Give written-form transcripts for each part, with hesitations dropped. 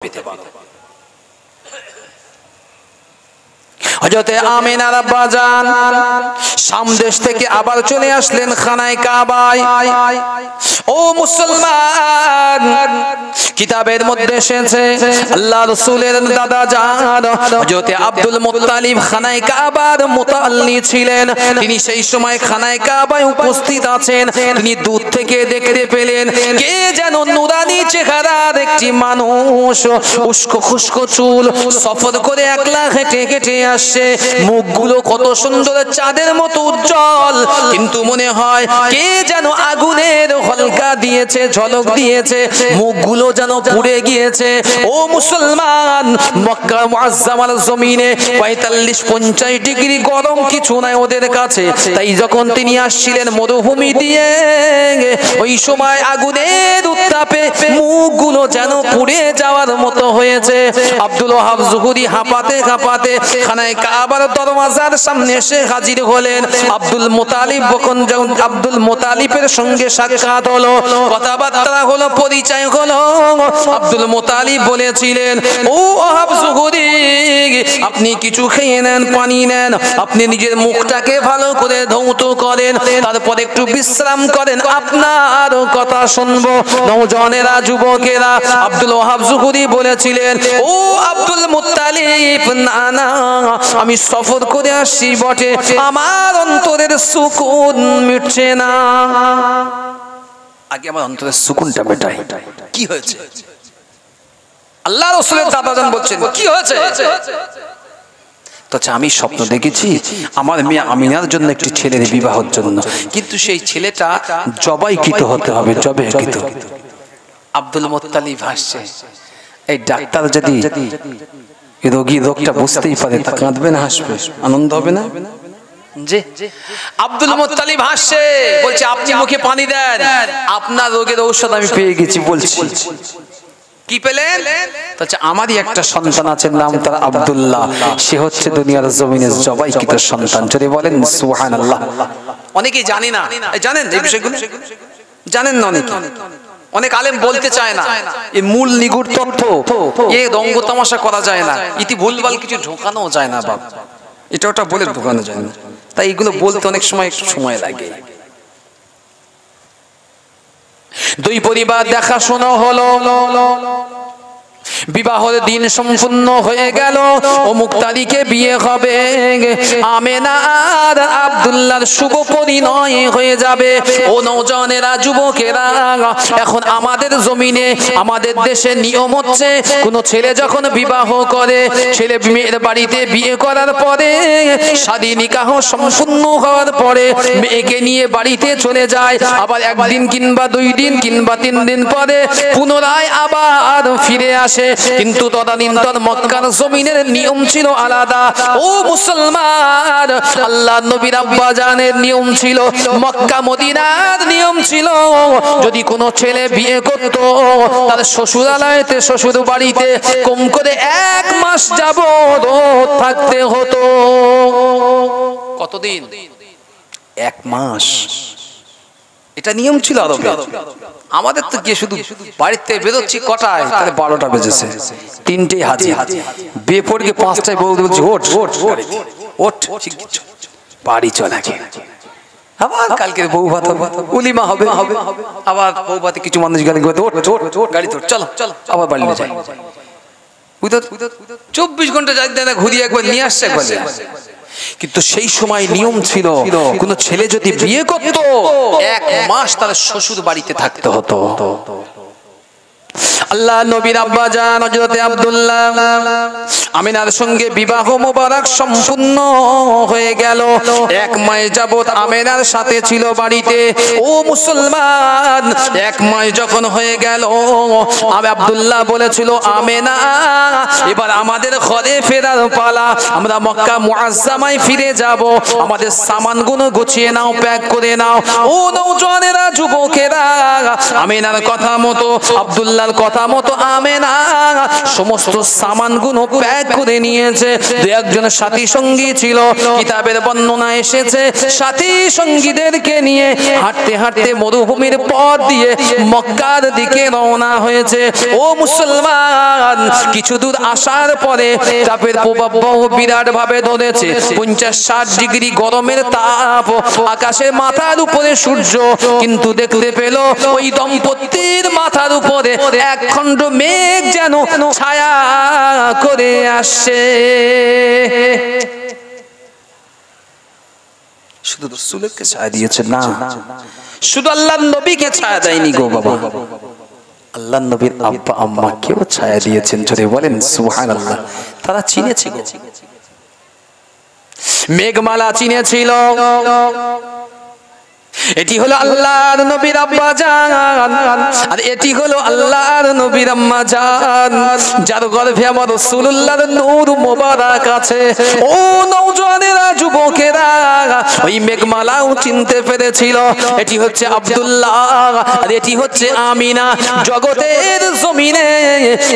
পেতে পারো। হযরতে আমিনার আব্বা জান শাম দেশ থেকে আবার চলে আসলেন খানায় কাবায়। ও মুসলমান, কিতাবের মধ্যে এসেছে আল্লাহ রাসূলের দাদা জান হযরতে আব্দুল মুত্তালিব খানায় কাবার মুতাআল্লি ছিলেন। তিনি সেই সময় খানায় কাবায় উপস্থিত আছেন। তিনি দূর থেকে দেখতে পেলেন কে যেন নুরানি চেহারার একটি মানুষ, উস্কো খুস্কো চুল, সফর করে একলা হেঁটে হেঁটে আসছে। মুখগুলো কত সুন্দর, চাঁদের মতো উজ্জ্বল, কিন্তু মনে হয় কে যেন আগুনের হলকা দিয়েছে, ঝলক দিয়েছে, মুখগুলো যেন পুড়ে গিয়েছে। ও মুসলমান, মক্কা মুআজ্জামার জমিনে ৪৫-৫০ ডিগ্রি গরম কিছু নাই ওদের কাছে। তাই যখন তিনি আসছিলেন মরুভূমি দিয়ে, ওই সময় আগুনের উত্তাপে মুখগুলো যেন পুড়ে যাওয়ার মতো হয়েছে। আব্দুল ওয়াহাব যুহুরি হাঁপাতে হাঁপাতে খানায় কাবার দরওয়াজার সামনে এসে হাজির হলেন। আব্দুল মুতালিবের সঙ্গে সাক্ষাৎ হলো, কথাবার্তা হলো, পরিচয় হলো। আব্দুল মুতালিব বলেছিলেন, ও ওয়াহাব যুহুরি, আপনি কিছু খেয়ে নেন, পানি নেন, আপনি নিজের মুখটাকে ভালো করে ধৌত করেন, তারপর একটু বিশ্রাম করেন, আপনার কথা শুনবো। নওজওয়ানেরা, যুবকেরা আব্দুল ওয়াহাব যুহুরি বলেছিলেন, ও আব্দুল মুত্তালিব, না না, আমি সফর করে আসছি বটে, আমার অন্তরের সুকুন মিটছে না। আগে আমার অন্তরের সুকুনটা মেটাই। কি হয়েছে? আল্লাহ রাসূলের দাদাজান বলছেন, কি হয়েছে? আচ্ছা, আমি স্বপ্ন দেখেছি আমার মেয়ে আমিনার জন্য একটি ছেলের বিবাহের জন্য, কিন্তু সেই ছেলেটা জবাইকৃত হতে হবে, জবাইকৃত। আব্দুল মুত্তালিব হাসছে। এই ডাক্তার যদি রোগী রোগটা বুঝতেই পারে, তা কাঁদবে না হাসবে? আনন্দ হবে না? জি। আব্দুল মুত্তালিব হাসছে, বলছে, আপনি মুখে পানি দেন, আপনার রোগের ঔষধ আমি পেয়ে গেছি। বলছি, কি পেলেন? আচ্ছা, আমারই একটা সন্তান আছে, নাম তার আব্দুল্লাহ, সে হচ্ছে দুনিয়ার জমিনে জবাইকৃত সন্তান। যদি বলেন সুবহানাল্লাহ। অনেকেই জানি না, জানেন এই বিষয়গুলো? জানেন না অনেকে? অনেক আলেম বলতে চায় না, এই মূল নিগুড় তথ্য, এই রঙ্গ তামাশা করা যায় না, ইতি ভুলভাল কিছু ঢোকানো যায় না বাপ, এটা ওটা বলে ঢোকানো যায় না। তাই এগুলো বলতে অনেক সময় একটু সময় লাগে। দুই পরিবার দেখাশোনা হলো, বিবাহের দিন সম্পূর্ণ হয়ে গেল। অমুক তারিখে বিয়ে হবে, আমেনা আর আব্দুল্লাহর শুভ পরিণয় হয়ে যাবে। ও নওজওয়ানেরা, যুবকেরা, এখন আমাদের জমিনে, আমাদের দেশে নিয়ম হচ্ছে, কোন ছেলে যখন বিবাহ করে, ছেলে মেয়ের বাড়িতে বিয়ে করার পরে, শাদী নিকাহ সম্পূর্ণ হওয়ার পরে মেয়েকে নিয়ে বাড়িতে চলে যায়। আবার একদিন কিংবা 2 দিন কিংবা 3 দিন পরে পুনরায় আবার ফিরে আসে। কিন্তু তদানীন্তন মক্কার জমিনের নিয়ম ছিল আলাদা। ও মুসলমান, আল্লাহর নবীর আব্বা জানের নিয়ম ছিল, মক্কা মদিনার নিয়ম ছিল, যদি কোনো ছেলে বিয়ে করত, তার শ্বশুরালয়তে, শ্বশুর বাড়িতে কম করে 1 মাস যাবত থাকতে হতো। কতদিন? 1 মাস। এটা নিয়ম ছিল আরবে। আমাদের তো গিয়ে শুধু বাড়িতে বেরোচ্ছি কটায়, তাহলে 12টা বেজেছে, 3টেই হাজির। বিয়ে পড়ে 5টায় বউ বলছি, ওঠ ওঠ ওঠ, বাড়ি চলে গেছে। আবার কালকে বউ ভাত হবে, উলিমা হবে, আবার বউ ভাতে কিছু মানুষ গালি করতে, ওঠ ওঠ গাড়ি তোর, চলো চলো, আবার বাড়ি নিয়ে যাই। 24 ঘন্টা যাই না, ঘুরিয়ে একবার নিয়ে আসছে একবার। কিন্তু সেই সময় নিয়ম ছিল, কোন ছেলে যদি বিয়ে করত, 1 মাস তার শ্বশুর বাড়িতে থাকতে হতো। আল্লাহ নবীর আব্বা জান হযরত আব্দুল্লাহ আমিনার সঙ্গে বিবাহ মোবারক সম্পূর্ণ হয়ে গেল। 1 মাস যাবত আমিনার সাথে ছিল বাড়িতে। ও মুসলমান, 1 মাস যখন হয়ে গেল, আমি আব্দুল্লাহ বলেছিল, আমিনা, এবার আমাদের ঘরে ফেরার পালা, আমরা মক্কা মুআজ্জামায় ফিরে যাব, আমাদের সামানগুলো গুছিয়ে নাও, প্যাক করে নাও। ও নওজওয়ানেরা, যুবকেরা, আমিনার কথা মতো, আব্দুল্লাহর কথা মতো আমিনা সমস্ত সামানগুলো প্যাক ব্যাগ করে নিয়েছে। দু একজন সাথী সঙ্গী ছিল, কিতাবের বর্ণনা এসেছে সাথী সঙ্গীদেরকে নিয়ে হাঁটতে হাঁটতে মরুভূমির পথ দিয়ে মক্কার দিকে রওনা হয়েছে। ও মুসলমান, কিছু দূর আসার পরে তাপের প্রভাব বিরাট ভাবে ধরেছে। 50-60 ডিগ্রি গরমের তাপ, আকাশের মাথার উপরে সূর্য, কিন্তু দেখতে পেল ওই দম্পতির মাথার উপরে এক খণ্ড মেঘ যেন ছায়া করে আসছে। শুধু রাসূলকে ছায়া দিয়েছে না, শুধু আল্লাহর নবীকে ছায়া দেয়নি গো বাবা, আল্লাহর নবীর আব্বা আম্মাকেও ছায়া দিয়েছেন। জোরে বলেন সুবহানাল্লাহ। তারা চিনেছে গো, মেঘমালা চিনেছিল। এটি হলো আল্লাহর নবীর আব্বা জান, আর এটি হলো আল্লাহর নবীর আম্মা জান, যার গর্ভে আমার রাসূলুল্লাহর নূর মোবারক আছে। ও নওজওয়ানেরা, যুবকেরা, ওই মেঘমালাও চিনতে পেরেছিল। এটি হচ্ছে আব্দুল্লাহ আর এটি হচ্ছে আমিনা। জগতের জমিনে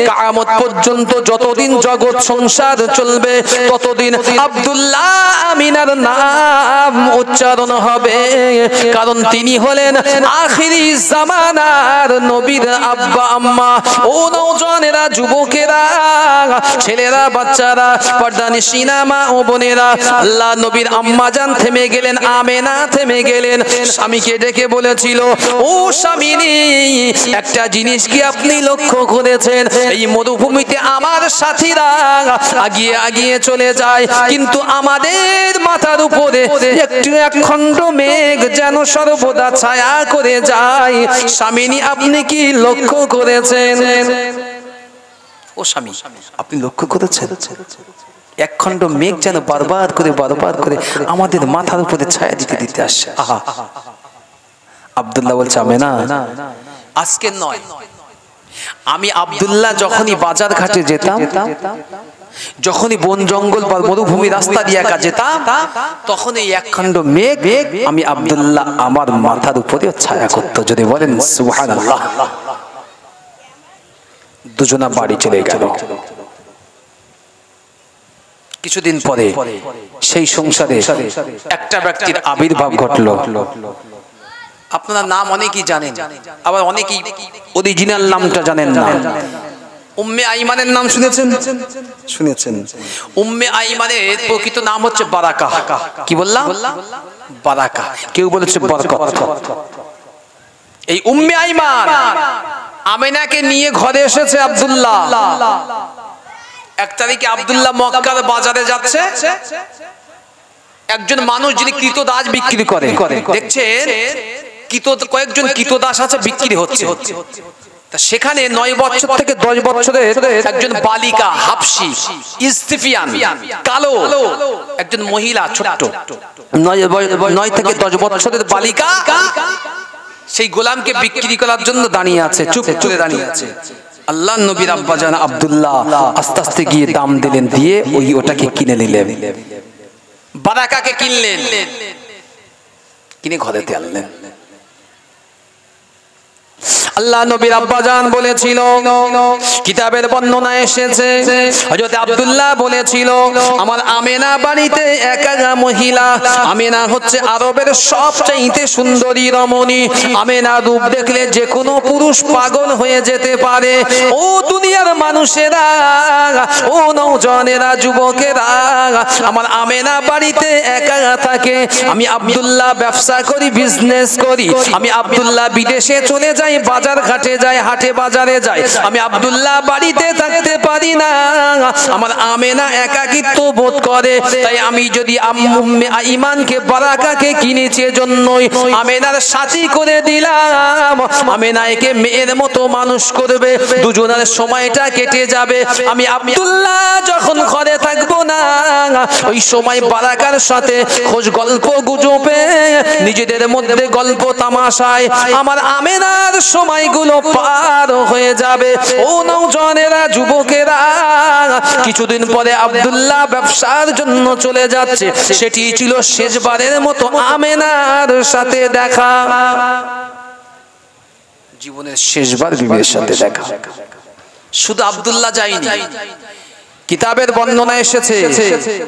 কিয়ামত পর্যন্ত যতদিন জগৎ সংসার চলবে ততদিন আব্দুল্লাহ আমিনার নাম উচ্চারণ হবে, কারণ তিনি হলেন আখিরি জামানার নবীর আব্বা আম্মা। ও নওজওয়ানেরা, যুবকেরা, ছেলেরা, বাচ্চারা, পর্দানিশিনা মা ও বোনেরা, আল্লাহ নবীর আম্মা জান থেমে গেলেন, আমেনা থেমে গেলেন। স্বামীকে ডেকে বলেছিল, ও স্বামীনি, একটা জিনিস কি আপনি লক্ষ্য করেছেন? এই মরুভূমিতে আমার সাথীরা আগিয়ে আগিয়ে চলে যায়, কিন্তু আমাদের মাথার উপরে একটু এক খণ্ড মেঘ যেন সর্বদা ছায়া করে যায়। স্বামীনি, আপনি কি লক্ষ্য করেছেন? ও স্বামী, আপনি লক্ষ্য করেছেন এক খণ্ড মেঘ যেন বারবার করে আমাদের মাথার উপরে ছায়া দিতে দিতে আসছে। আহা, আব্দুল্লাহ বলছে, আমেনা, আজকে নয়, আমি আব্দুল্লাহ যখনই বাজার ঘাটে যেতাম, যখনই বন জঙ্গল বা মরুভূমি রাস্তা দিয়ে একা যেতাম, তখন এই একখণ্ড মেঘ আমি আব্দুল্লাহ আমার মাথার উপরে ছায়া করতো। যদি বলেন সুবহানাল্লাহ। দুজনা বাড়ি চলে গেল। কিছুদিন পরে সেই সংসারে একটা ব্যক্তির আবির্ভাব ঘটলো। আপনারা নাম অনেকেই জানেন, আবার অনেকেই অরিজিনাল নামটা জানেন না। উম্মে আইমানের নাম শুনেছেন? শুনেছেন। উম্মে আইমানের প্রকৃত নাম হচ্ছে বারাকা। কি বললাম? বারাকা। কেউ বলেছে বরকত। এই উম্মে আইমান আমিনাকে নিয়ে ঘরে এসেছে আব্দুল্লাহ। এক তারিখে আব্দুল্লাহ মক্কার বাজারে যাচ্ছে। একজন মানুষ যিনি কৃতদাস বিক্রি করে, দেখছেন কয়েকজন কৃতদাস আছে বিক্রি হচ্ছে। সেখানে 9 বছর থেকে 10 বছরের একজন বালিকা, হাবশি, ইসতিফিয়ান, কালো একজন মহিলা, ছোট্ট 9 থেকে 10 বছরের বালিকা, সেই গোলামকে বিক্রি করার জন্য দাঁড়িয়ে আছে, চুপ করে দাঁড়িয়ে আছে। আল্লাহর নবীর আব্বা জান আব্দুল্লাহ আস্তে আস্তে গিয়ে দাম দিলেন, দিয়ে ওটাকে কিনে নিলেন। বারাকাকে কিনলেন, কিনে ঘরেতে আনলেন। আল্লাহ নবীর আব্বা জান বলেছিল, কিতাবের বর্ণনা এসেছে, হযরত আব্দুল্লাহ বলেছিল, আমার আমেনা বাড়িতে একা মহিলা। আমেনা হচ্ছে আরবের সবচেয়ে সুন্দরী রমণী। আমেনা রূপ দেখলে যে কোনো পুরুষ পাগল হয়ে যেতে পারে। ও দুনিয়ার মানুষেরা, ও নওজওয়ানেরা, যুবকেরা, আমার আমেনা বাড়িতে একা থাকে। আমি আব্দুল্লাহ ব্যবসা করি, বিজনেস করি। আমি আব্দুল্লাহ বিদেশে চলে যাই, বাজার ঘাটে যায়, হাটে বাজারে যায়। আমি আব্দুল্লাহ বাড়িতে থাকতে পারি না। আমার আমেনা একাকিত্ব বোধ করে। তাই আমি যদি উম্মে আইমানকে, বারাকাকে কিনেছি, এজন্যই আমেনার সাথী করে দিলাম। আমেনা একে মেয়ের মতো মানুষ করবে, দুজনের সময়টা কেটে যাবে। আমি আব্দুল্লাহ যখন ঘরে থাকবো না, ওই সময় বারাকার সাথে খোঁজ গল্প গুজবে, নিজেদের মধ্যে গল্প তামাশায় আমার আমেনার সময়গুলো পার হয়ে যাবে। ও নওজওয়ানেরা, যুবকেরা, কিছুদিন পরে আব্দুল্লাহ ব্যবসার জন্য চলে যাচ্ছে। সেটি ছিল শেষবারের মতো আমেনার সাথে দেখা, জীবনের শেষবার বিবির সাথে দেখা। শুধু আব্দুল্লাহ যায়নি, কিতাবের বর্ণনা এসেছে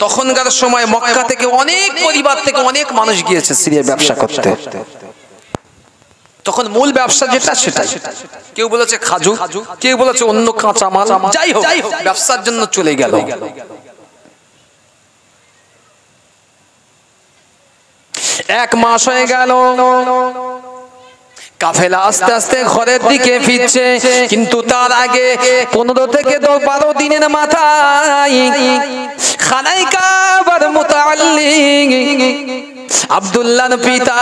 তখনকার সময় মক্কা থেকে অনেক পরিবার থেকে অনেক মানুষ গিয়েছে সিরিয়ায় ব্যবসা করতে। তখন মূল ব্যবসা যেটা সেটাই, কেউ বলেছে খাজুর, কেউ বলেছে অন্য কাঁচামাল, যাই হোক ব্যবসার জন্য চলে গেল। এক মাস হয়ে গেল, কাফেলা আস্তে আস্তে ঘরের দিকে ফিরছে, কিন্তু তার আগে 15 থেকে 12 দিনের মাথায় খানায়ে কাবার মুতাআল্লিক আব্দুল্লাহর পিতা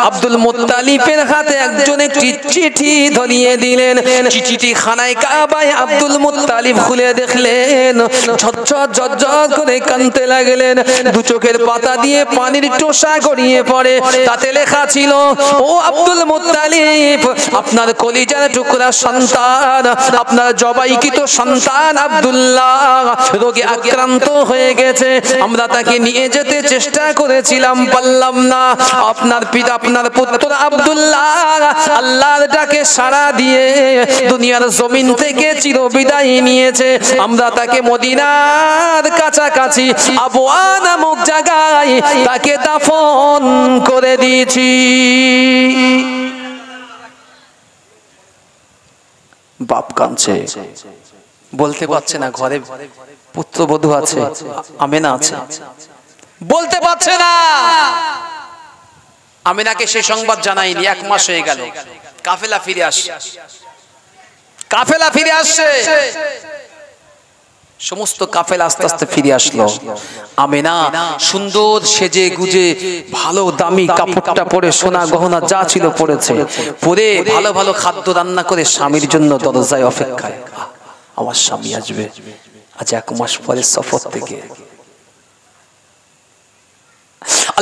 আব্দুল মুত্তালিবের হাতে একজন একটি চিঠি ধরিয়ে দিলেন। চিঠিটি খানায়ে কাবায় আব্দুল মুত্তালিব খুলে দেখলেন, ঝরঝর ঝরঝর করে কাঁদতে লাগলেন। দু চোখের পাতা দিয়ে পানির টোসা গড়িয়ে পড়ে। তাতে লেখা ছিল, ও আব্দুল মুত্তালিব, আপনার কলিজার টুকরা সন্তান, আপনার জবাইকৃত সন্তান আব্দুল্লাহ রোগে আক্রান্ত হয়ে গেছে। আমরা তাকে নিয়ে যেতে চেষ্টা করেছিলাম, পারলাম না। আপনার পিতা, আপনার পুত্র আব্দুল্লাহ আল্লাহর ডাকে সাড়া দিয়ে দুনিয়ার জমিন থেকে চিরবিদায় নিয়েছে। আমরা তাকে মদিনার কাছাকাছি আবওয়া নামক জায়গায় তাকে দাফন করে দিয়েছি। বাপ কাঁদছে, বলতে পারছে না, ঘরে পুত্রবধূ আছে, আমেনা আছে, বলতে পারছে না। আমিনাকে সেই সংবাদ জানাইনি। 1 মাস হয়ে গেল, কাফেলা ফিরে আসছে, কাফেলা ফিরে আসছে, সমস্ত কাফেলা আস্তে আস্তে ফিরে আসলো। আমিনা সুন্দর সেজে গুজে ভালো দামি কাপড়টা পরে, সোনা গহনা যা ছিল পরেছে, পরে ভালো ভালো খাদ্য রান্না করে স্বামীর জন্য দরজায় অপেক্ষায়। আমার স্বামী আসবে আজ 1 মাস পরে সফর থেকে।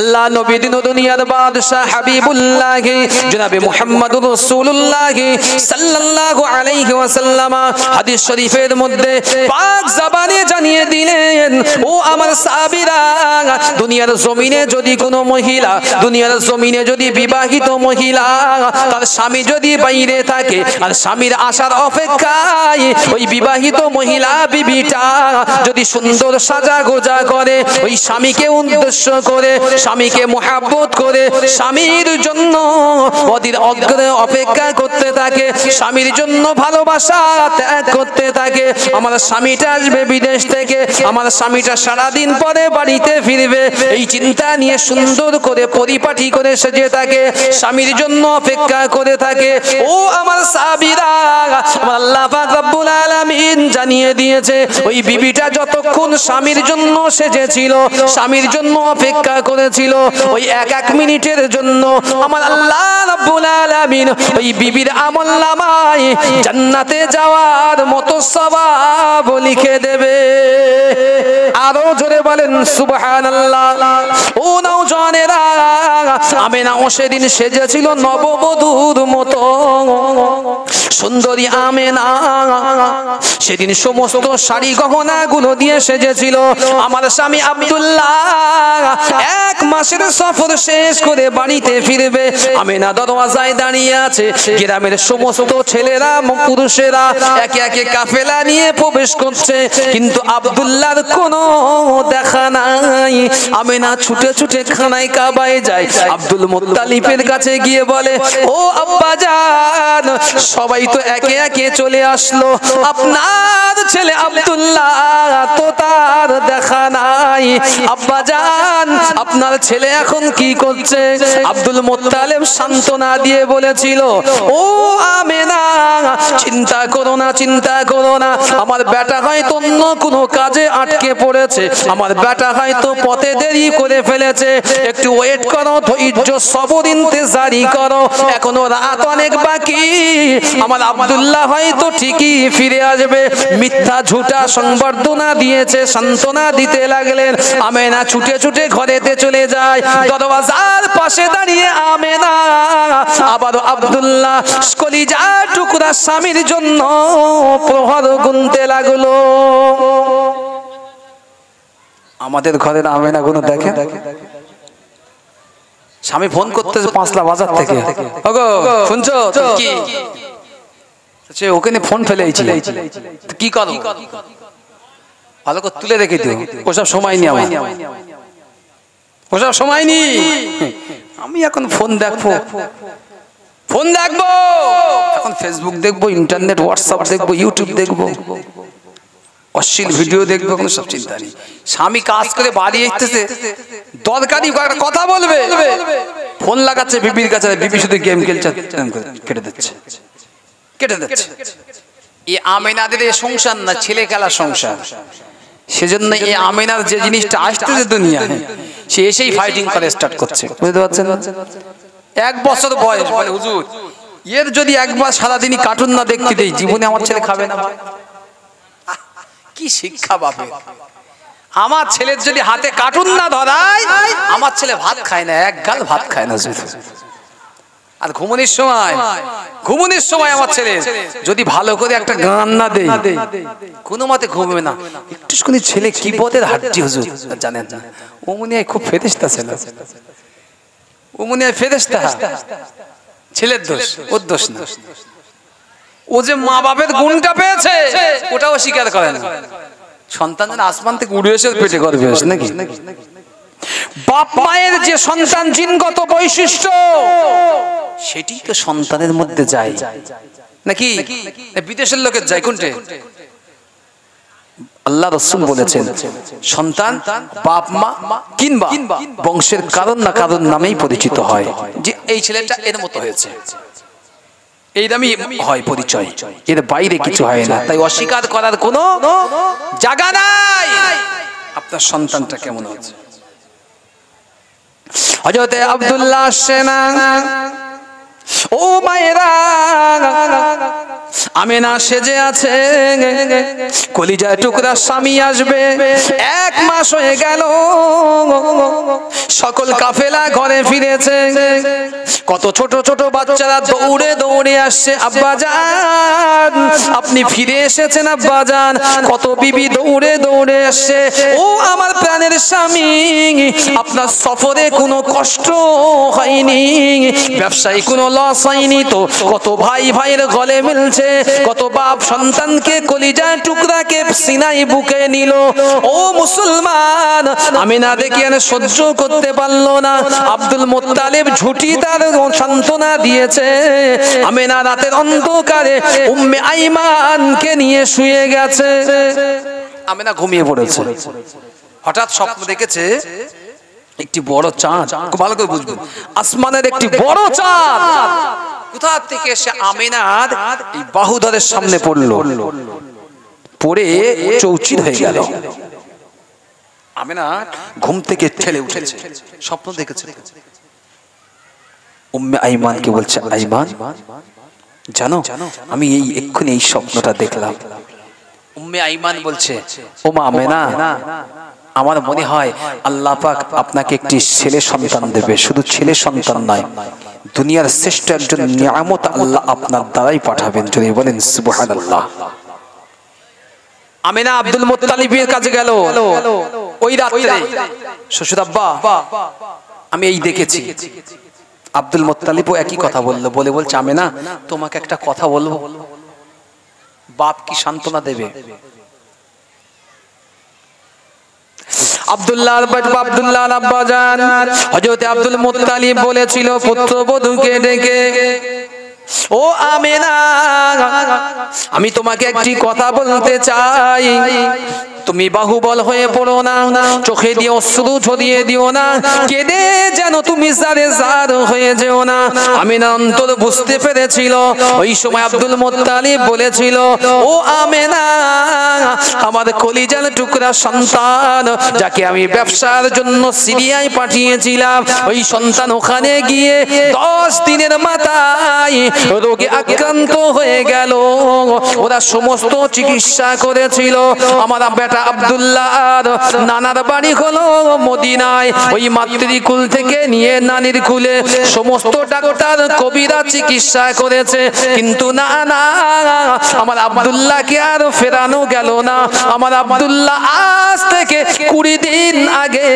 আল্লাহ নবী দিন দুনিয়ার বাদশা হাবিবুল্লাহ জনাবে মুহাম্মদুর রাসূলুল্লাহ সাল্লাল্লাহু আলাইহি ওয়াসাল্লাম হাদিস শরীফের মধ্যে পাক জবানে জানিয়ে দিলেন, ও আমার সাহাবীরা, দুনিয়ার জমিনে যদি কোনো মহিলা, দুনিয়ার জমিনে যদি বিবাহিত মহিলা, তার স্বামী যদি বাইরে থাকে আর স্বামীর আসার অপেক্ষায় ওই বিবাহিত মহিলা বিবিটা যদি সুন্দর সাজা গোজা করে, ওই স্বামীকে উদ্দেশ্য করে, স্বামীকে মোহাব্বত করে স্বামীর জন্য অধীর অগ্রে অপেক্ষা করতে থাকে, স্বামীর জন্য ভালোবাসা ত্যাগ করতে থাকে। আমার স্বামীটা আসবে বিদেশ থেকে, আমার স্বামীটা সারাদিন পরে বাড়িতে ফিরবে, এই চিন্তা নিয়ে সুন্দর করে পরিপাটি করে সেজে থাকে, স্বামীর জন্য অপেক্ষা করে থাকে। ও আমার সাহাবীরা, আমার আল্লাহ পাক রব্বুল আলামিন জানিয়ে দিয়েছে, ওই বিবিটা যতক্ষণ স্বামীর জন্য সেজেছিল, স্বামীর জন্য অপেক্ষা করেছিল, ওই 1 মিনিটের জন্য আমার আল্লাহ রাব্বুল আলামিন ওই বিবির আমলনামায় জান্নাতে যাওয়ার মতো সওয়াব লিখে দেবে। আরো জোরে বলেন সুবহানাল্লাহ। ও নওজওয়ানেরা, আমিনা সেদিন সেজেছিল নববধূর মতো সুন্দরী। আমিনা সেদিন সমস্ত শাড়ি গহনা গুলো দিয়ে সেজেছিল। আমার স্বামী আব্দুল্লাহ 1 মাসের সফর শেষ করে বাড়িতে ফিরবে। আমিনা দরওয়াজায় দাঁড়িয়ে আছে। গ্রামের সমস্ত ছেলেরা পুরুষেরা একে একে কাফেলা নিয়ে প্রবেশ করছে, কিন্তু আব্দুল্লাহর কোনো দেখা নাই। আমিনা ছুটে ছুটে খানায়ে কাবায় যায়, আব্দুল মুত্তালিবের কাছে গিয়ে বলে, ও আব্বাজান, সবাই তো একে একে চলে আসলো, আপনার ছেলে আব্দুল্লাহ তো তার দেখা নাই। আব্বাজান, আপনার ছেলে এখন কি করছে? আব্দুল মুত্তালিব সান্ত্বনা দিয়ে বলেছিল, ও আমিনা, চিন্তা করো না, চিন্তা করো না, আমার বেটা হয়তো অন্য কোনো কাজে আটকে পড়েছে, আমার বেটা হয়তো পথে দেরি করে ফেলেছে, একটু ওয়েট করো, ধৈর্য সবর ইন্তজারি করো, এখনো রাত অনেক বাকি, আমার আব্দুল্লাহ হয়তো ঠিকই ফিরে আসবে। মিথ্যা ঝুটা সংবর্ধনা দিয়েছে, সান্ত্বনা দিতে লাগলেন। আমিনা ছুটে ছুটে ঘরেতে চলে যায়। দরওয়াজার পাশে দাঁড়িয়ে আমিনা আবার আব্দুল্লাহ কলিজা টুকরা স্বামীর জন্য প্রহর গুনতে লাগলো। আমাদের ঘরের আমিনা গুলো দেখে, স্বামী ফোন করতেছে 5লা বাজার থেকে, ওগো শুনছো কি? ওখানে ফোন ফেলেছি, কি করো? ভালো করে তুলে রেখে দিও, ওসব সময় নেই আমার, ওসব সময় নেই। আমি এখন ফোন দেখবো, ফোন দেখবো, এখন ফেসবুক দেখবো, ইন্টারনেট, হোয়াটসঅ্যাপ দেখবো, ইউটিউব দেখবো, অশ্লীল ভিডিও দেখবো, কোনো সব চিন্তা নেই। স্বামী কাজ করে বাড়ি আসতেছে, দরকারি কথা বলবে, ফোন লাগাচ্ছে বিবির কাছে, বিবি শুধু গেম খেলছে, কেটে দিচ্ছে, কেটে দিচ্ছে। এই আমেনাদের সংসার না, ছেলে খেলার সংসার। সেজন্য এই আমেনার যে জিনিসটা আসতেছে দুনিয়া, সে এসেই ফাইটিং করে স্টার্ট করছে, বুঝতে পারছেন? 1 বছর বয়স, বলে হুজুর এর যদি একবার সারাদিনই কার্টুন না দেখতে দেই, জীবনে আমার ছেলে খাবে না। কি শিক্ষা বাপের! আমার ছেলের যদি হাতে কার্টুন না ধরায়, আমার ছেলে ভাত খায় না, এক গাল ভাত খায় না। আর ঘুমনির সময় আমার ছেলে যদি ভালো করে একটা গান না দেয়, কোনো মতে ঘুমবে না। একটু শুনি ছেলে কি পদের হাড্ডি হুজুর, জানেন না? ও মনে হয় খুব ফেরেশতা ছেলে, ও মনে হয় ফেরেশতা। ছেলের দোষ, ওর দোষ না। ও যে মা বাপের গুণটা পেয়েছে, ওটাও স্বীকার করে না। সন্তান যেন আসমান থেকে উড়ে এসে পেটে গর্ভে আসে নাকি? বাপ মায়ের যে সন্তান জিনগত বৈশিষ্ট্য, সেটি তো সন্তানের মধ্যে যায় নাকি? বিদেশের লোকের যায় কোনটে? আল্লাহ রাসূল বলেছেন, সন্তান বাপ মা কিংবা বংশের কারণ না কারণ নামেই পরিচিত হয়, যে এই ছেলেটা এর মতো হয়েছে, এই দামি হয় পরিচয়, এর বাইরে কিছু হয় না। তাই অস্বীকার করার কোনো জায়গা নাই। আপনার সন্তানটা কেমন হচ্ছে? হযরতে আব্দুল্লাহ সেনা, ও মায়েরা, আমেনা সেজে আছে, কলিজার টুকরা স্বামী আসবে। 1 মাস হয়ে গেল, সকল কাফেলা ঘরে ফিরেছে। কত ছোট ছোট বাচ্চারা দৌড়ে দৌড়ে আসছে, আব্বাজান আপনি ফিরে এসেছেন আব্বাজান। কত বিবি দৌড়ে দৌড়ে আসছে, ও আমার প্রাণের স্বামী, আপনার সফরে কোনো কষ্ট হয়নি, ব্যবসায়ী কোনো লস হয়নি তো? কত ভাই ভাইয়ের গলে মিলছে, কত বাপ সন্তানকে কলিজার টুকরাকে সিনাই বুকে নিল। ও মুসলমান, আমিনা দেখে সহ্য করতে পারলো না। আব্দুল মুত্তালিব ঝুটি তার সান্ত্বনা দিয়েছে। আমিনা রাতের অন্ধকারে উম্মে আইমানকে নিয়ে শুয়ে গেছে। আমিনা ঘুমিয়ে পড়েছে। হঠাৎ স্বপ্ন দেখেছে একটি বড় চাঁদ, ভালো করে বুঝবেন, আসমানের একটি বড় চাঁদ কোথা থেকে এসে আমিনার এই বাহুধরের সামনে পড়লো, পড়ে চৌচির হয়ে গেল। আমিনা ঘুম থেকে ঠেলে উঠেছে, স্বপ্ন দেখেছে। উম্মে আইমানকে বলছে, আইমান জানো আমি এই এক্ষুনি এই স্বপ্নটা দেখলাম। উম্মে আইমান বলছে, ও মা আমিনা, আমার মনে হয় আল্লাহ পাক আপনাকে একটি ছেলে সন্তান দেবে। শুধু ছেলে সন্তান নয়, দুনিয়ার শ্রেষ্ঠ একজন নিয়ামত আল্লাহ আপনার দ্বারাই পাঠাবেন। যদি বলেন সুবহানাল্লাহ। আমিনা আব্দুল মুত্তালিবের কাছে গেল ওই রাতে, শ্বশুর আব্বা আমি এই দেখেছি। আব্দুল মুত্তালিবও একই কথা বললো, বলছে আমিনা তোমাকে একটা কথা বলবো, বাপ কি সান্ত্বনা দেবে? আব্দুল্লাহর আব্বাজান হযরত আব্দুল মুত্তালিব বলেছিল পুত্রবধূকে ডেকে, ও আমিনা আমি তোমাকে একটি কথা বলতে চাই। তুমি বাহুবল হয়ে পড়ো না, চোখে দিয়ে অশ্রু ঝরিয়ে দিও না, কেঁদে যেন তুমি জারে জার হয়ে যেও না। আমিনা অন্তর বুঝতে পেরেছিল। ওই সময় আব্দুল মুত্তালিব বলেছিল, ও আমিনা আমার কলিজার টুকরা সন্তান, যাকে আমি ব্যবসার জন্য সিরিয়ায় পাঠিয়েছিলাম, ওই সন্তান ওখানে গিয়ে 10 দিনের মাথায় রোগে আক্রান্ত হয়ে গেল। ওরা সমস্ত চিকিৎসা করেছিল। আমার বেটা আব্দুল্লাহর নানার বাড়ি হলো মদিনায়। ওই মাতৃকুল থেকে নিয়ে নানির কুলে সমস্ত ডাক্তার কবিরা চিকিৎসা করেছে, কিন্তু না আমার আব্দুল্লাহকে আর ফেরানো গেল না। আমার আব্দুল্লাহ আজ থেকে থেকে 20 দিন আগে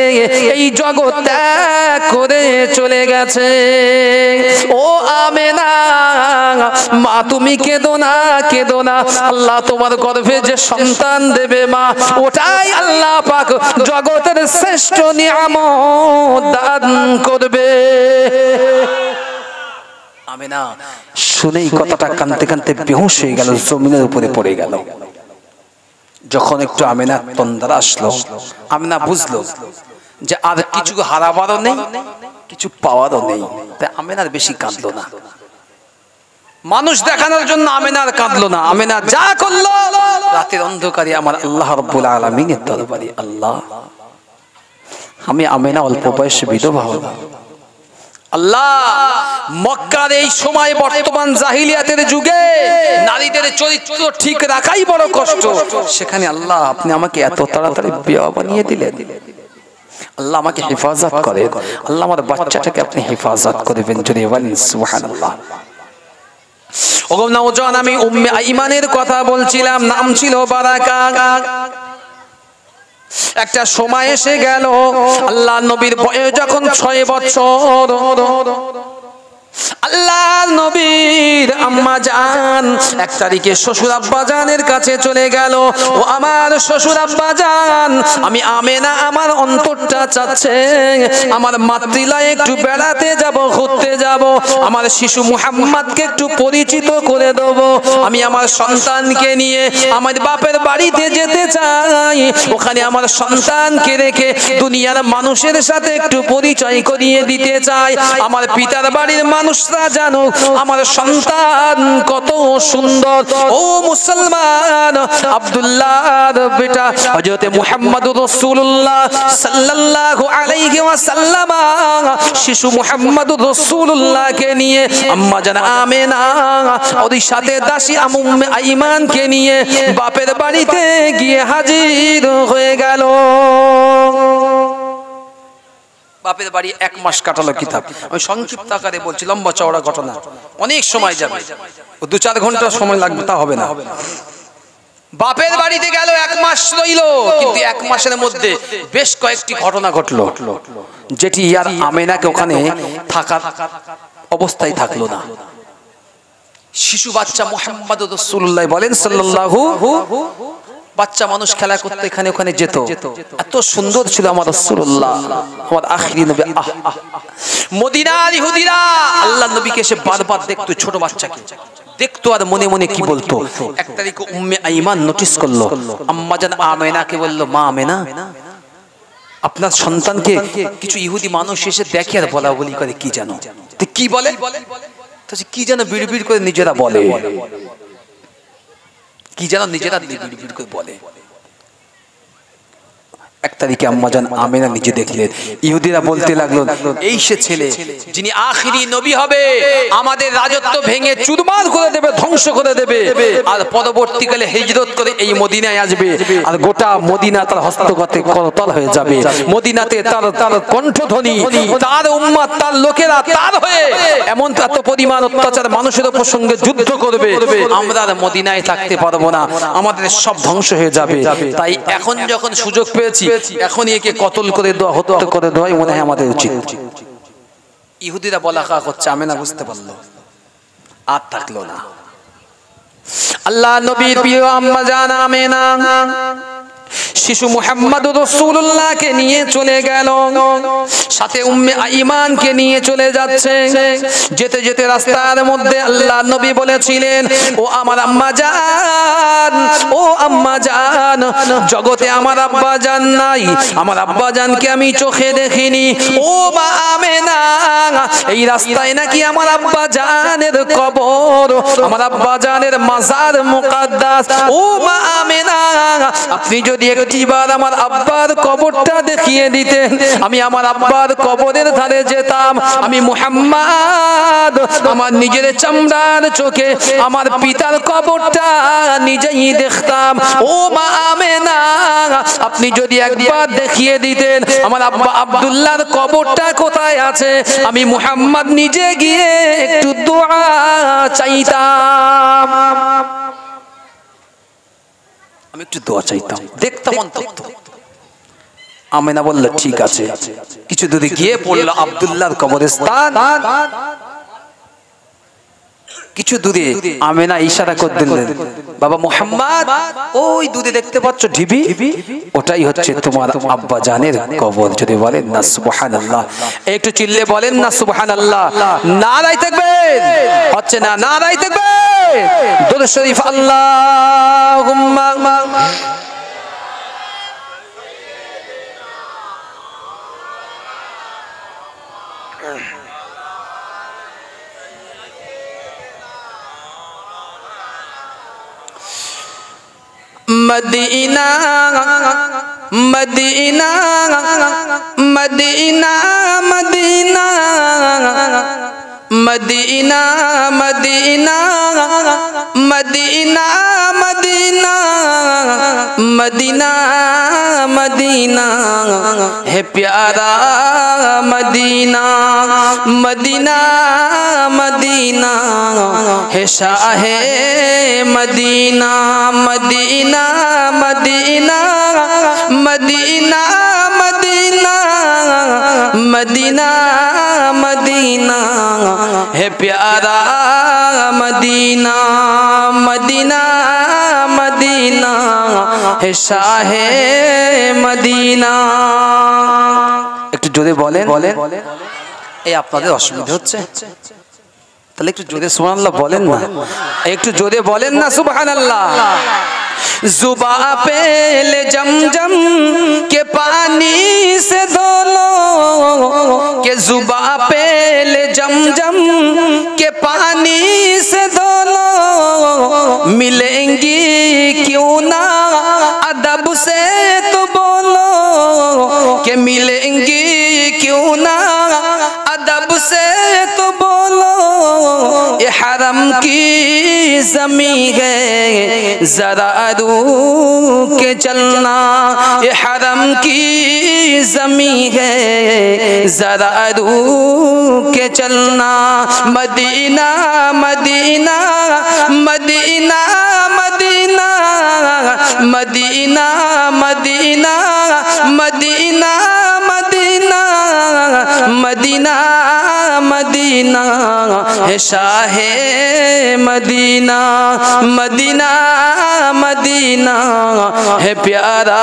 এই জগৎ ত্যাগ করে চলে গেছে। ও আমেনা মা, তুমি কেঁদো না, কেঁদো না। আল্লাহ তোমার গর্ভে যে সন্তান দেবে মা, ওটাই আল্লাহ পাক জগতের শ্রেষ্ঠ নিয়ামত দান করবে। আমেনা শুনেই কথাটা কানতে কানতে বেহুশ হয়ে গেল, জমিনের উপরে পড়ে গেল। যখন একটু আমেনা তন্দ্রা আসলো, আমেনা বুঝলো যে আর কিছু হারাবারও নেই, কিছু পাওয়ারও নেই। তাই আমেনার বেশি কাঁদলো না, মানুষ দেখানোর জন্য আমেনার কাঁদলো না। আমেনা যা করলো, রাতের অন্ধকারে আমার আল্লাহ রাব্বুল আলামিনের দরবারে, আল্লাহ আমি আমেনা অল্প বয়সে বিধবা হলাম। আল্লাহ মক্কার এই সময় বর্তমান জাহিলিয়াতের যুগে নারীদের চরিত্র ঠিক রাখাই বড় কষ্ট। সেখানে আল্লাহ আপনি আমাকে এত তাড়াতাড়ি বিধবা বানিয়ে দিলেন। আল্লাহ আমাকে হেফাজত করেন, আল্লাহ আমার বাচ্চাটাকে আপনি হেফাজত করবেন। জোরে বলেন সুবহানাল্লাহ। ওগো নওজোয়ান, আমি উম্মে আইমানের কথা বলছিলাম, নাম ছিল বারাকা। একটা সময় এসে গেল, আল্লাহ নবীর বয়স যখন 6 বছর, আল্লাহ নবীর আম্মা জান 1 তারিখে শ্বশুর আব্বা জানের কাছে চলে গেল। ও আমার শ্বশুর আব্বা জান, আমি আমেনা আমার অন্তরটা চাচ্ছে আমার মাতৃলয়ে একটু বেড়াতে যাব, ঘুরতে যাব, আমার শিশু মুহাম্মদকে একটু পরিচিত করে দেব। আমি আমার সন্তানকে নিয়ে আমার বাপের বাড়িতে যেতে চাই, ওখানে আমার সন্তানকে রেখে দুনিয়ার মানুষের সাথে একটু পরিচয় করিয়ে দিতে চাই। আমার পিতার বাড়ির মানুষরা জানো আমার সন্তান কত সুন্দর। ও মুসলমান, আব্দুল্লাহর বেটা হযরত মুহাম্মদুর রাসূলুল্লাহ সাল্লাল্লাহু আলাইহি ওয়াসাল্লাম শিশু মুহাম্মদুর রাসূলুল্লাহকে নিয়ে আম্মা জান আমেনা ওর সাথে দাসী উম্মে আইমানকে নিয়ে বাপের বাড়িতে গিয়ে হাজির হয়ে গেল। বাপের বাড়ি 1 মাস কাটালো। কিতাব আমি সংক্ষিপ্ত আকারে বলছি, লম্বা চওড়া ঘটনা, অনেক সময় যাবে, 2-4 ঘন্টা সময় লাগবে, তা হবে না। বাপের বাড়িতে গেল, 1 মাস রইল, কিন্তু 1 মাসের মধ্যে বেশ কয়েকটি ঘটনা ঘটলো, যেটি আর আমেনাকে ওখানে থাকার অবস্থায় থাকলো না। শিশু বাচ্চা মুহাম্মদুর রাসূলুল্লাহ বলেন সাল্লাল্লাহু, বাচ্চা মানুষ খেলা করতে এখানে ওখানে যেত, এত সুন্দর ছিল আমার রাসূলুল্লাহ, আমার আখিরি নবী। মদিনার ইহুদিরা আল্লাহ নবীকে এসে বারবার দেখতো, ছোট বাচ্চাকে দেখতো আর মনে মনে কি বলতো। 1 তারিখে উম্মে আইমান নোটিস করলো, আম্মা জান আমেনাকে বলল, মা আমেনা, আপনার সন্তানকে কিছু ইহুদি মানুষ এসে দেখে আর বলা বলি করে, কি জানো? তো কি বলে? কি যেন বিড়বিড় করে নিজেরা বলে, কি যেন নিজেরা বিড়বিড় করে বলে। 1 তারিখে আম্মা জান আমেনা নিজে দেখলেন, ইহুদিরা বলতে লাগলো, এই সে ছেলে যিনি আখিরি নবী হবে, আমাদের রাজত্ব ভেঙে চুরমার করে দেবে, ধ্বংস করে দেবে, আর পরবর্তীকালে হিজরত করে এই মদিনায় আসবে, আর গোটা মদিনা তার হস্তগতে করতল হয়ে যাবে। মদিনাতে তার কণ্ঠধ্বনি, তার উম্মত, তার লোকেরা তার হয়ে এমন এত পরিমাণ অত্যাচার মানুষের উপর সঙ্গে যুদ্ধ করবে, আমরা আর মদিনায় থাকতে পারবো না, আমাদের সব ধ্বংস হয়ে যাবে। তাই এখন যখন সুযোগ পেয়েছি, এখনই একে কতল করে দেওয়া, হত্যা করে দেওয়াই মনে হয় আমাদের উচিত। ইহুদিরা বলা কা করছে, আমেনা বুঝতে পারলো, আর থাকলো না। আল্লাহ নবীর প্রিয় আম্মা জান আমেনা শিশু মুহাম্মদুর রাসূলুল্লাহকে নিয়ে চলে গেল, সাথে উম্মে আইমানকে নিয়ে চলে যাচ্ছে। যেতে যেতে রাস্তার মধ্যে আল্লাহ নবী বলেছিলেন, ও আমার আম্মা জান, ও আম্মা জান, জগতে আমার আব্বা জান নাই, আমার আব্বা জানকে আমি চোখে দেখিনি। ও মা আমেনা, এই রাস্তায় নাকি আমার আব্বা জানের কবর, আমার আব্বা জানের মাজার মুকাদ্দাস। ও মা আমেনা, আপনি যদি একটিবার আমার আব্বার কবরটা দেখিয়ে দিতেন, আমি আমার আব্বার কবরের ধারে যেতাম, আমি মুহাম্মদ আমার নিজের চামড়ার চোখে আমার পিতার কবরটা নিজেই দেখতাম। ও মা আমেনা, আপনি যদি একবার দেখিয়ে দিতেন আমার আব্বা আব্দুল্লাহর কবরটা কোথায় আছে, আমি মুহাম্মদ নিজে গিয়ে একটু দোয়া চাইতাম, আমি একটু দোয়া চাইতাম, দেখতাম অন্তত। আমেনা বলল ঠিক আছে। কিছু দূরে গিয়ে পড়ল আব্দুল্লাহর কবরস্থান। কিছু দূরে আমেনা ইশারা করে দিলেন, বাবা মুহাম্মদ ওই দূরে দেখতে পাচ্ছ ঢিবি, ওটাই হচ্ছে তোমার আব্বা জানের কবর। যদি বলেন না সুবহানাল্লাহ, একটু চিল্লে বলেন না সুবহানাল্লাহ। নারায়ে তাকবীর হচ্ছে না, নারায়ে তাকবীর। দুরূদ শরীফ আল্লাহুম্মা मदीना Medina Medina Medina Medina Medina Medina Medina Medina Medina है प्यारा मदीना, मदीना मदीना है शाहे मदीना, Medina Medina Medina Medina Medina Medina है प्यारा मदीना, मदीना मदीना है शाहे मदीना। একটু জোরে বলেন। এই আপনাদের অসুবিধা হচ্ছে, তাহলে একটু জোরে সুবহানাল্লাহ বলেন না, একটু জোরে বলেন না সুবহানাল্লাহ। जुबा पे ले जमजम के पानी से धो लो, के जुबा पे ले जमजम के पानी से धो लो, मिलेंगी क्यों ना अदब से तो बोलो, के मिलेंगी क्यों ना अदब से तो बोलो, ये हरम की ज़मीं है ज़रा रूह के चलना, ये हरम की ज़मीं है ज़रा रूह के चलना, Medina Medina Medina Medina Medina Medina Medina Medina Medina Medina है शाहे मदीना, मदीना मदीना है प्यारा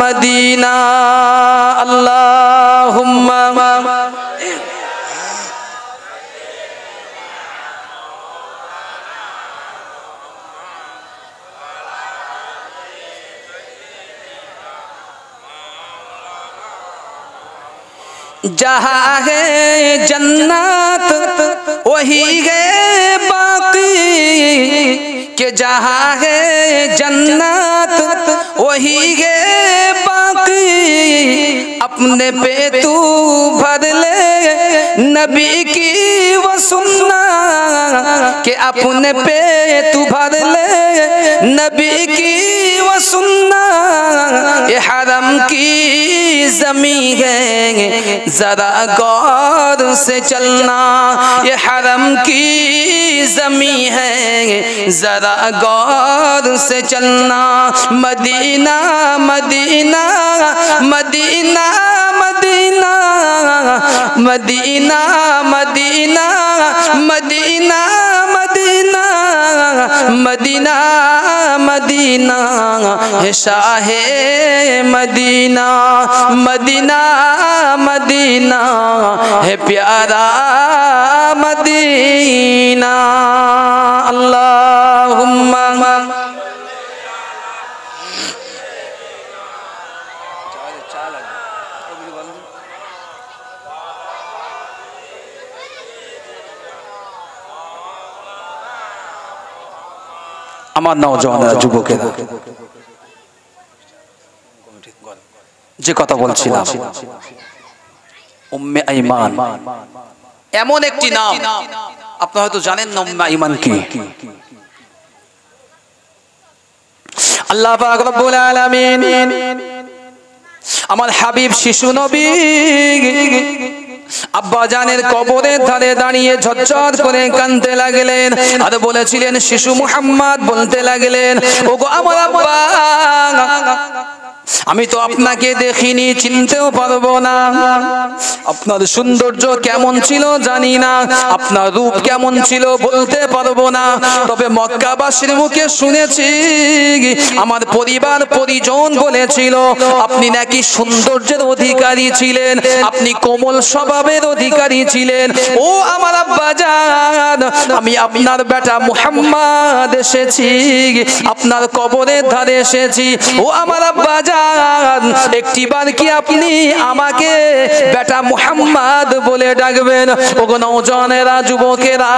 मदीना। अल्लाहुम्मा जहाँ है जन्नत वही है बाकी, के जहाँ है जन्नत वही है बाकी, अपने पे तू भर ले नबी की वो सुन्ना, के अपने पे तू भर ले नबी की वो सुन्ना, ये हरम की ज़मीं है ज़रा गौर से चलना, ये हरम की ज़मीं है ज़रा गौर से चलना, Medina Medina Medina Medina Medina Medina Medina Medina Medina Medina है शाहे मदीना, मदीना मदीना है प्यारा मदीना। अल्लाहुम्मा আমার নওজওয়ানরা যুবকেরা যে কথা বলছিলাম, উম্মে আইমান এমন একটি নাম, আপনারা হয়তো জানেন না উম্মে আইমান কি। আল্লাহ পাক রব্বুল আলামিন আমার হাবিব শিশু নবী আব্বা জানের কবরের ধারে দাঁড়িয়ে ঝরঝর করে কাঁদতে লাগলেন আর বলেছিলেন, শিশু মুহাম্মদ বলতে লাগলেন, ওগো আমার আব্বা, আমি তো আপনাকে দেখিনি, চিনতেও পারবো না। আপনার সৌন্দর্য কেমন ছিল জানি না, আপনার রূপ কেমন ছিল বলতে পারবো না, তবে মক্কাবাসীর মুখে শুনেছি, আমার পরিবার পরিজন বলেছিল আপনি নাকি সৌন্দর্যের অধিকারী ছিলেন, আপনি কোমল স্বভাবের অধিকারী ছিলেন। ও আমার আব্বাজান, আমি আপনার বেটা মুহাম্মদ এসেছি, আপনার কবরের ধারে এসেছি। ও আমার আব্বাজান, একটিবার কি আপনি আমাকে বেটা মুহাম্মদ বলে ডাকবেন? ওগো নওজওয়ানেরা, যুবকেরা,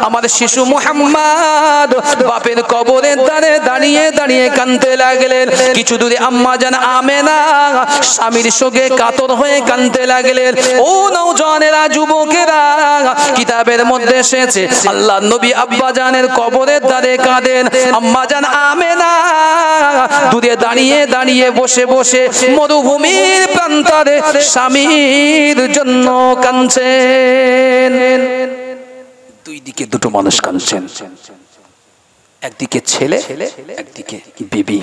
আমার শিশু মুহাম্মদ বাপের কবরের ধারে দাঁড়িয়ে দাঁড়িয়ে কাঁদতে লাগলেন। কিছু দূরে আম্মা জান আমেনা স্বামীর শোকে কাতর হয়ে কাঁদতে লাগলেন। ও নওজওয়ানেরা, যুবকেরা, কিতাবের মধ্যে এসেছে আল্লাহ নবী আব্বা জানের কবরের ধারে কাঁদেন, আম্মা জান আমেনা দূরে দাঁড়িয়ে দাঁড়িয়ে বসে বসে মরুভূমির প্রান্তরে স্বামীর জন্য কাঁদছেন। দুই দিকে দুটো মানুষ কাঁদছেন, একদিকে ছেলে, একদিকে বিবি।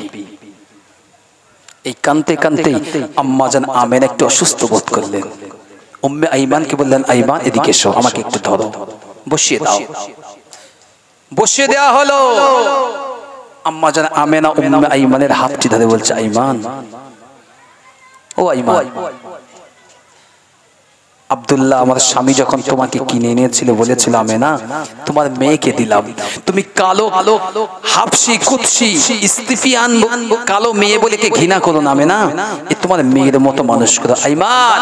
এই কাঁদতে কাঁদতেই আম্মা জান আমেনা একটু অসুস্থ বোধ করলেন। উম্মে আইমানকে বললেন, আইমান এদিকে এসো, আমাকে একটু ধরো, বসিয়ে দাও। বসিয়ে দেওয়া হলো। আম্মা জান আমেনা উম্মে আইমানের হাতটি ধরে বলছে, আইমান, ও আইমান, আব্দুল্লাহ আমার স্বামী যখন তোমাকে কিনে এনেছিল বলেছিল আমেনা তোমার মেয়েকে দিলাম, তুমি কালো হাফসি কুৎসি ইস্তিফিয়ান কালো মেয়ে বলে কে ঘৃণা করো না আমেনা, এ তোমার মেয়ের মতো মানুষ করো। আইমান,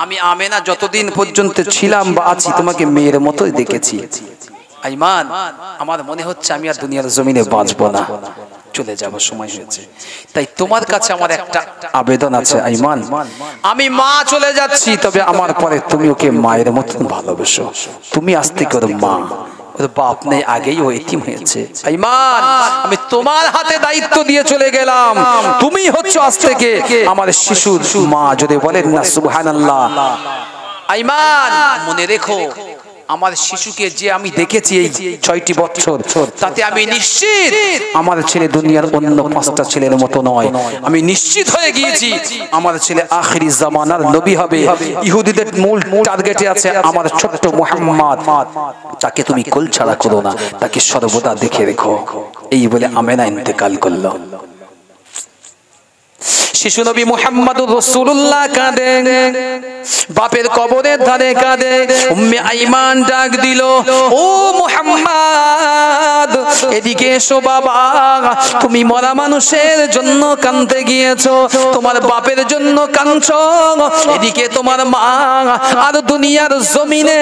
আমি আমেনা যতদিন পর্যন্ত ছিলাম বা আছি তোমাকে মেয়ের মতোই দেখেছি। আইমান, আমার মনে হচ্ছে আমি আর দুনিয়ার জমিনে বাঁচবো না, চলে যাব, সময় হয়েছে। তাই তোমার কাছে আমার একটা আবেদন আছে আইমান, আমি মা চলে যাচ্ছি, তবে আমার পরে তুমি ওকে মায়ের মতন ভালোবাসো। তুমি আজ থেকে ওর মা, ওর বাপ নেই, আগেই ও এতিম হয়েছে। আইমান, আমি তোমার হাতে দায়িত্ব দিয়ে চলে গেলাম, তুমি হচ্ছে আজ থেকে আমার শিশুর মা। যদি বলেন না সুবহানাল্লাহ। আইমান, মনে রেখো, আমার শিশুকে যে আমি দেখেছি এই ৬টি বছর, তাতে আমি নিশ্চিত আমার ছেলে দুনিয়ার অন্য ৫টা ছেলের মতো নয়। আমি নিশ্চিত হয়ে গিয়েছি আমার ছেলে আখিরি জামানার নবী হবে। ইহুদিদের মূল টার্গেটে আছে আমার ছোট্ট মুহাম্মদ, তাকে তুমি কোল ছাড়া করো না, তাকে সর্বদা দেখে রেখো। এই বলে আমেনা ইন্তেকাল করলো। শিশু নবী মুহাম্মদুর রাসূলুল্লাহ কাঁদে, বাপের কবরের ধারে কাঁদে। উম্মে আইমান ডাক দিল, ও মুহাম্মদ এদিকে এসো বাবা, তুমি মরা মানুষের জন্য কাঁদতে গিয়েছো, তোমার বাপের জন্য কাঁদছো, এদিকে তোমার মা আর দুনিয়ার জমিনে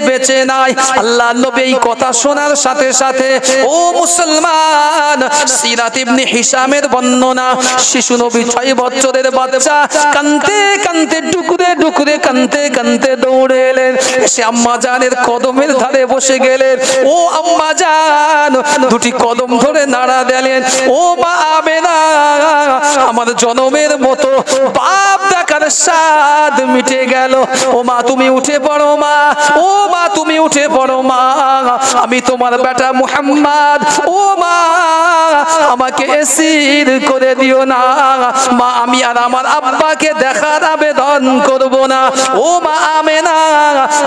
বেঁচে নাই। আল্লাহ নবী এই কথা শোনার সাথে সাথে, ও মুসলমান, সিরাত ইবনে হিশামের বর্ণনা, শিশু নবী ৬ বছরের বাচ্চা কাঁদতে কাঁদতে ডুকরে ডুকরে কাঁদতে কাঁদতে দৌড়ে এলেন, সে আম্মা জানের কদমের ধারে বসে গেলেন। ও আম্মা জান দুটি কদম ধরে নাড়া দিলেন, ও মা আমেনা, আমার জনমের মতো বাপ দেখার স্বাদ মিটে গেল। ও মা তুমি উঠে পড়ো মা, ও মা তুমি উঠে পড়ো মা, আমি তোমার বেটা মুহাম্মদ, ও মা আমাকে এসির করে দিও না মা, আমি আর আমার আব্বাকে দেখার আবেদন করব না। ও মা আমেনা,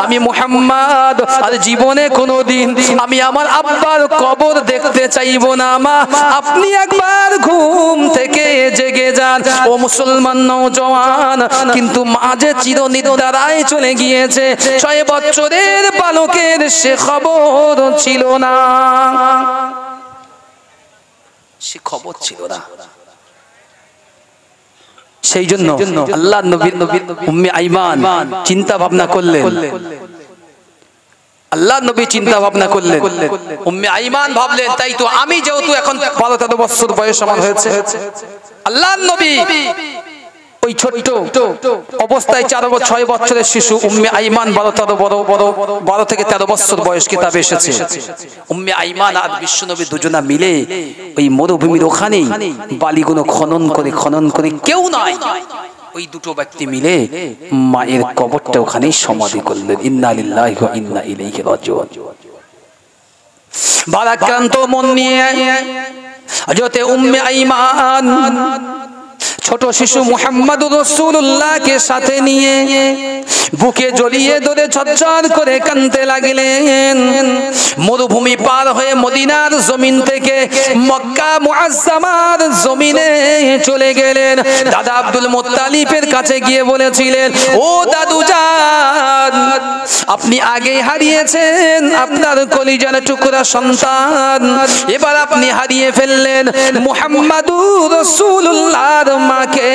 আমি মুহাম্মদ আর জীবনে কোনোদিন আমি আমার আব্বার কবর দেখতে চাইব না মা, আপনি একবার ঘুম থেকে জেগে যান। ও মুসলমান নওজওয়ান, কিন্তু মা যে চিরনিদ্রায় চলে গিয়েছে, ৬ বছরের বালকের সে খবর ছিল না, সে খবর ছিল না। সেই জন্য আল্লাহ নবী উম্মে আইমান চিন্তা ভাবনা করলেন, আল্লাহ নবী চিন্তা ভাবনা করলেন, উম্মে আইমান ভাবলেন তাই তো আমি যেহেতু এখন ১২-১৩ বছর বয়স আমার হয়েছে, আল্লাহ নবী ওই ছোট্ট অবস্থায় ৬ বছরের শিশু উম্মে আইমান ১২ থেকে ১৩ বছর বয়স কিতাবে এসেছে। উম্মে আইমান আর বিশ্বনবী দুজনা মিলে ওই মরুভূমির ওখানেই বালিগুলো খনন করে কেউ নাই, ওই দুটো ব্যক্তি মিলে মায়ের কবরটা ওখানেই সমাধি করলেন। ইন্না লিল্লাহি ওয়া ইন্না ইলাইহি রাজিউন। ভারাক্রান্ত মন নিয়ে হযরতে উম্মে আইমান ছোট শিশু মুহাম্মদুর রাসূলুল্লাহকে সাথে নিয়ে বুকে জড়িয়ে ধরে ঝরঝর করে কাঁদতে লাগলেন। মরুভূমি পার হয়ে মদিনার জমিন থেকে মক্কা মুআজ্জামার জমিনে চলে গেলেন। দাদা আব্দুল মুত্তালিবের কাছে গিয়ে বলেছিলেন, ও দাদু জান, আপনি আগে হারিয়েছেন আপনার কলিজার টুকরা সন্তান, এবার আপনি হারিয়ে ফেললেন মুহাম্মাদুর রাসূলুল্লাহর মাকে।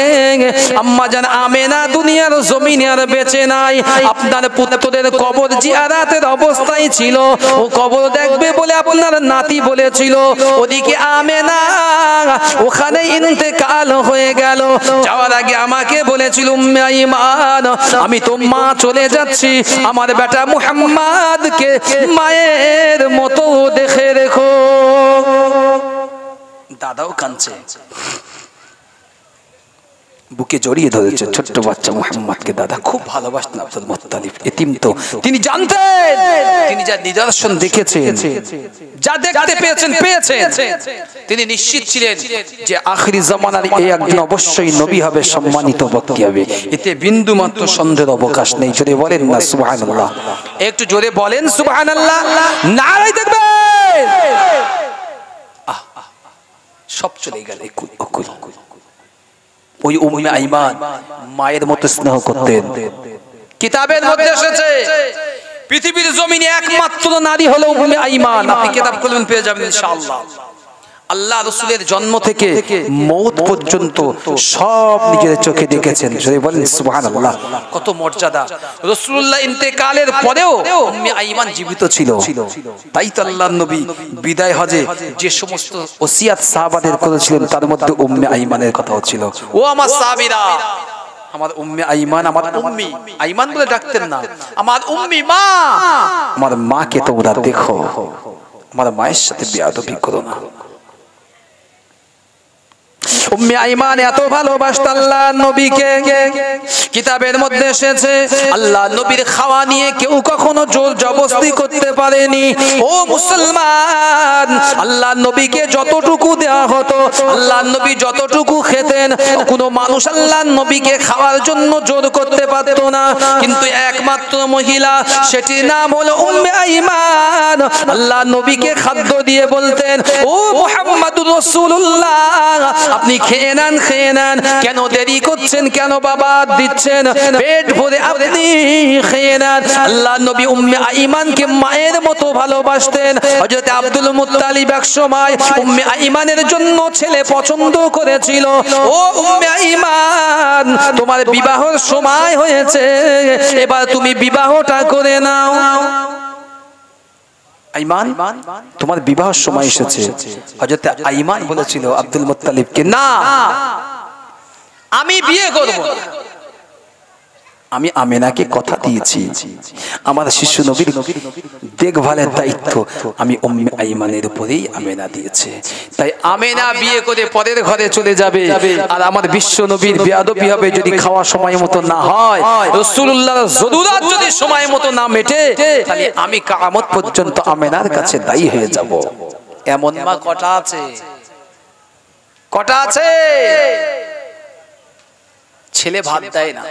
আম্মা জান আমেনা দুনিয়ার জমিনে আর বেঁচে নাই। আপনার পুত্রদের কবর জিয়ারাতের অবস্থায় ছিল, ও কবর দেখবে বলে আপনার নাতি বলেছিল। ওদিকে আমেনা ওখানে ইন্তেকাল হয়ে গেল। যাওয়ার আগে আমাকে বলেছিল, উম্মে আইমান, আমি তো মা চলে যাচ্ছি, আমার বেটা মুহাম্মাদকে মায়ের মতো দেখে রেখো। দাদাও কাঁদছে, বুকে জড়িয়ে ধরেছে ছোট্ট বাচ্চা মুহাম্মদকে। দাদা খুব ভালোবাসতেন আব্দুল মুত্তালিব, এতিম তো তিনি জানতেন, তিনি যা নিদর্শন দেখেছেন, যা দেখতে পেয়েছেন তিনি নিশ্চিত ছিলেন যে আখিরি জামানার এই একজন অবশ্যই নবী হবে, সম্মানিত ব্যক্তি হবে, এতে বিন্দু মাত্র সন্দেহের অবকাশ নেই। জোরে বলেন না সুবহানাল্লাহ, একটু জোরে বলেন সুবহানাল্লাহ, নারায়ে তাকবীর। সব চলে গেল। ওই উম্মে আইমান মায়ের মতো স্নেহ করতেন। কিতাবের মধ্যে এসেছে পৃথিবীর জমিনে একমাত্র নারী হলো উম্মে আইমান। আপনি কিতাব খুলবেন পেয়ে যাবেন ইনশাআল্লাহ। আল্লাহ রাসূলের জন্ম থেকে মওত পর্যন্ত সব নিজের চোখে দেখেছেন। যদি বলেন সুবহানাল্লাহ, কত মর্যাদা। রাসূলুল্লাহ ইন্তেকালের পরেও উম্মে আইমান জীবিত ছিল। তাই তো আল্লাহর নবী বিদায় হজে যে সমস্ত ওসিয়াত সাহাবাদের করেছিলেন তার মধ্যে উম্মে আইমানের কথাও ছিল। ও আমার সাহাবীরা, আমার উম্মে আইমান, আমার উম্মি আইমান বলে ডাকতেন না, আমার উম্মি মা, আমার মাকে তোমরা দেখো, আমার মায়ের সাথে বেয়াদবি করো না। উম্মে আইমান এত ভালোবাসত আল্লাহর নবীকে। কিতাবের মধ্যে এসেছে আল্লাহর নবীর খাওয়া নিয়ে কেউ কখনো জোর জবরদস্তি করতে পারেনি। ও মুসলমান, আল্লাহর নবীকে যতটুকু দেওয়া হতো, আল্লাহর নবী যতটুকু খেতেন, কোনো মানুষ আল্লাহর নবীকে খাওয়ার জন্য জোর করতে পারত না। কিন্তু একমাত্র মহিলা, সেটির নাম হলো উম্মে আইমান, আল্লাহর নবীকে খাদ্য দিয়ে বলতেন, ও মুহাম্মাদুর রাসূলুল্লাহ, আপনি খেয়ে নেন, খেয়ে নেন, কেন দেরি করছেন, কেন বাবা দিচ্ছেন, পেট ভরে আপনি খেয়ে নেন। আল্লাহর নবী উম্মে আইমানকে মায়ের মতো ভালোবাসতেন। হযরত আব্দুল মুত্তালিব এক সময় উম্মে আইমানের জন্য ছেলে পছন্দ করেছিল। ও উম্মে আইমান, তোমার বিবাহের সময় হয়েছে, এবার তুমি বিবাহটা করে নাও। আইমান, তোমার বিবাহের সময় এসেছে। হযরত আইমান বলেছিল আব্দুল মুত্তালিবকে, না, আমি বিয়ে করব না। আমি আমেনাকে কথা দিয়েছি, আমার শিশু নবীর দেখভালের দায়িত্ব আমি উম্মে আইমানের উপরেই আমেনা দিয়েছে। তাই আমেনা বিয়ে করে পরের ঘরে চলে যাবে, আর আমার বিশ্ব নবীর বেয়াদবি হবে যদি খাওয়া সময় মতো না হয়, রাসূলুল্লাহর জরুরত যদি সময় মতো না মেটে, তাহলে আমি কিয়ামত পর্যন্ত আমেনার কাছে দায়ী হয়ে যাব। এমন মা কটা আছে, কটা আছে? ছেলে ভাত দেয় না,